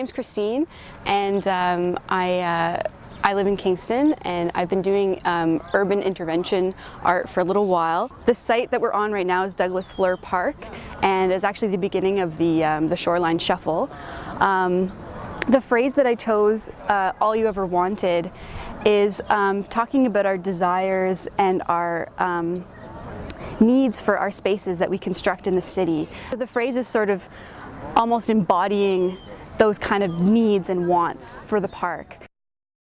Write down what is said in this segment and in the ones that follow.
name's Christine, and I live in Kingston, and I've been doing urban intervention art for a little while. The site that we're on right now is Douglas Fluhrer Park, and is actually the beginning of the Shoreline Shuffle. The phrase that I chose, all you ever wanted, is talking about our desires and our needs for our spaces that we construct in the city. The phrase is sort of almost embodying those kind of needs and wants for the park.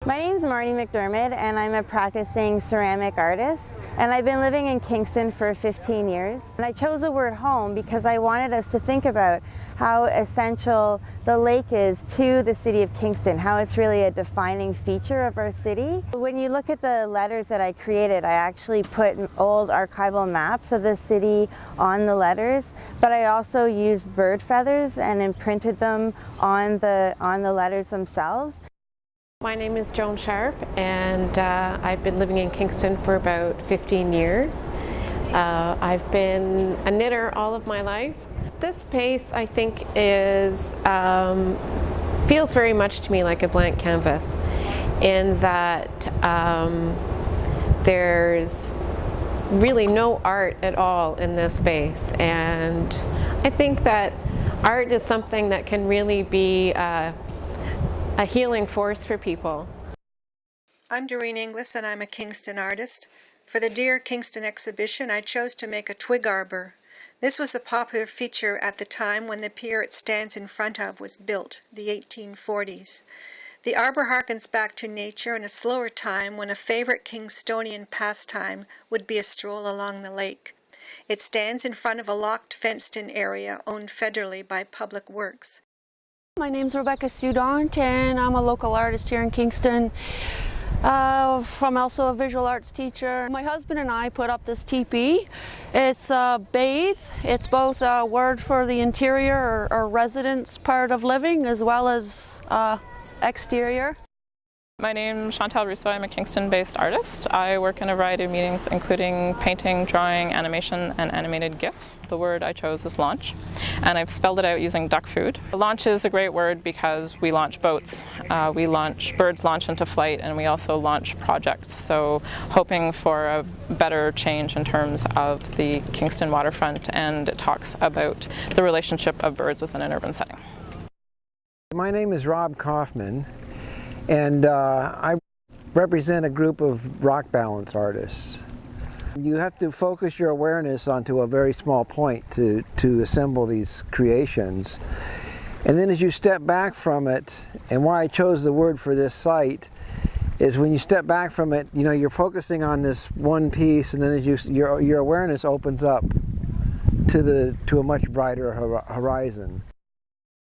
My name's Mary McDonald, and I'm a practicing ceramic artist, and I've been living in Kingston for 15 years. And I chose the word home because I wanted us to think about how essential the lake is to the city of Kingston, how it's really a defining feature of our city. When you look at the letters that I created, I actually put old archival maps of the city on the letters, but I also used bird feathers and imprinted them on the letters themselves. My name is Joan Sharp, and I've been living in Kingston for about 15 years. I've been a knitter all of my life. This space, I think, feels very much to me like a blank canvas, in that there's really no art at all in this space, and I think that art is something that can really be a healing force for people. I'm Doreen Inglis, and I'm a Kingston artist. For the Dear Kingston exhibition, I chose to make a twig arbor. This was a popular feature at the time when the pier it stands in front of was built, the 1840s. The arbor harkens back to nature in a slower time when a favorite Kingstonian pastime would be a stroll along the lake. It stands in front of a locked, fenced-in area owned federally by Public Works. My name's Rebecca Sudont, and I'm a local artist here in Kingston. I'm also a visual arts teacher. My husband and I put up this teepee. It's a bathe. It's both a word for the interior or residence part of living, as well as exterior. My name is Chantal Rousseau. I'm a Kingston-based artist. I work in a variety of mediums, including painting, drawing, animation, and animated GIFs. The word I chose is launch, and I've spelled it out using duck food. Launch is a great word because we launch boats, birds launch into flight, and we also launch projects. So hoping for a better change in terms of the Kingston waterfront, and it talks about the relationship of birds within an urban setting. My name is Rob Kaufman, and I represent a group of rock balance artists. You have to focus your awareness onto a very small point to assemble these creations. And then as you step back from it, and why I chose the word for this site, is when you step back from it, you know, you're focusing on this one piece, and then as your awareness opens up to a much brighter horizon.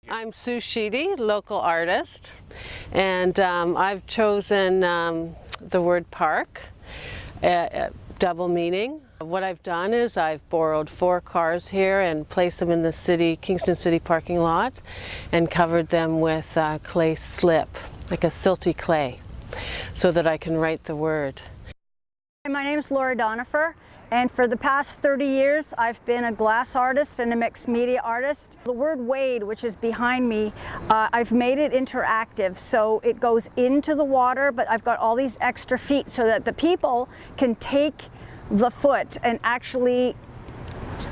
I'm Su Sheedy, local artist, and I've chosen the word park, double meaning. What I've done is I've borrowed 4 cars here and placed them in the Kingston City parking lot, and covered them with clay slip, like a silty clay, so that I can write the word. My name is Laura Donifer, and for the past 30 years I've been a glass artist and a mixed media artist. The word wade, which is behind me, I've made it interactive, so it goes into the water, but I've got all these extra feet so that the people can take the foot and actually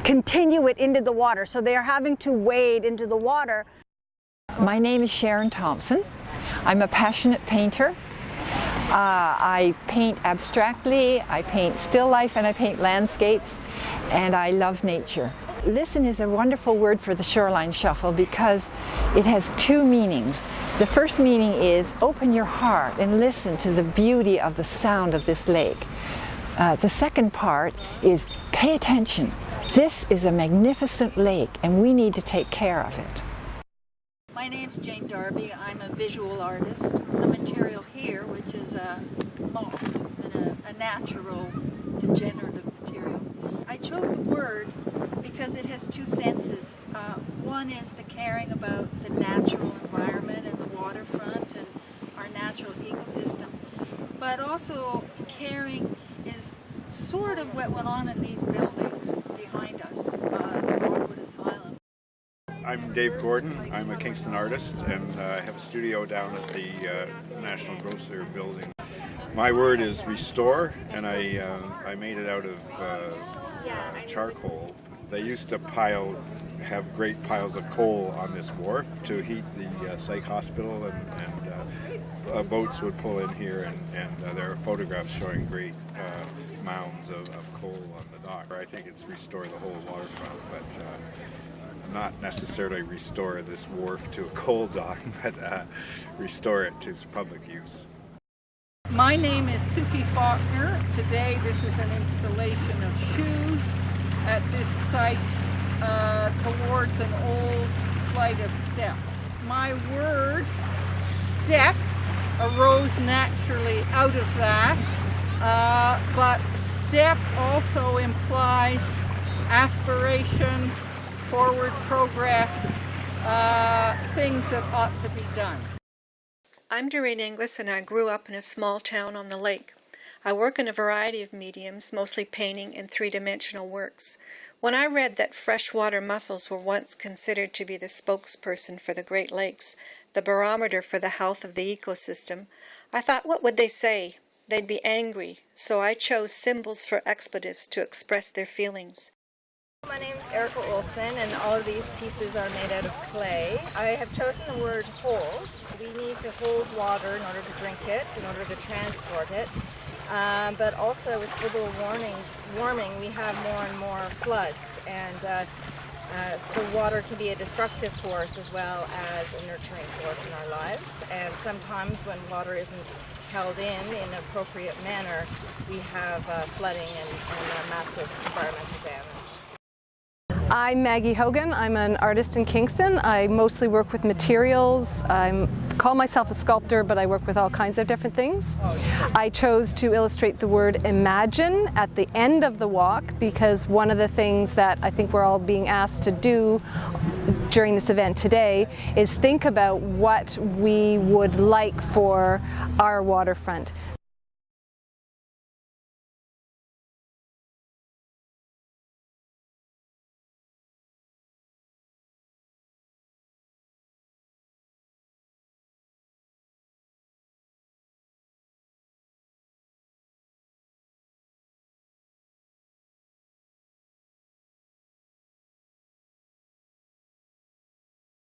continue it into the water. So they are having to wade into the water. My name is Sharon Thompson. I'm a passionate painter. I paint abstractly, I paint still life, and I paint landscapes, and I love nature. Listen is a wonderful word for the Shoreline Shuffle because it has 2 meanings. The first meaning is open your heart and listen to the beauty of the sound of this lake. The second part is pay attention. This is a magnificent lake, and we need to take care of it. My name's Jane Darby. I'm a visual artist. The material here, which is moss, and a natural degenerative material. I chose the word because it has 2 senses. One is the caring about the natural environment and the waterfront and our natural ecosystem, but also caring is sort of what went on in these buildings behind us, the Rockwood Asylum. I'm Dave Gordon. I'm a Kingston artist, and I have a studio down at the National Grocer building. My word is restore, and I made it out of charcoal. They used to have great piles of coal on this wharf to heat the psych hospital, and boats would pull in here, and there are photographs showing great mounds of coal on the dock. I think it's restore the whole waterfront, but not necessarily restore this wharf to a coal dock, but restore it to its public use. My name is Su Faulkner. Today this is an installation of shoes at this site towards an old flight of steps. My word, step, arose naturally out of that, but step also implies aspiration, forward progress, things that ought to be done. I'm Doreen Inglis, and I grew up in a small town on the lake. I work in a variety of mediums, mostly painting and three-dimensional works. When I read that freshwater mussels were once considered to be the spokesperson for the Great Lakes, the barometer for the health of the ecosystem, I thought, what would they say? They'd be angry, so I chose symbols for expletives to express their feelings. My name is Erica Olson, and all of these pieces are made out of clay. I have chosen the word hold. We need to hold water in order to drink it, in order to transport it. But also with global warming, we have more and more floods, and so water can be a destructive force as well as a nurturing force in our lives. And sometimes when water isn't held in an appropriate manner, we have flooding and massive environmental damage. I'm Maggie Hogan. I'm an artist in Kingston. I mostly work with materials. I call myself a sculptor, but I work with all kinds of different things. I chose to illustrate the word imagine at the end of the walk because one of the things that I think we're all being asked to do during this event today is think about what we would like for our waterfront.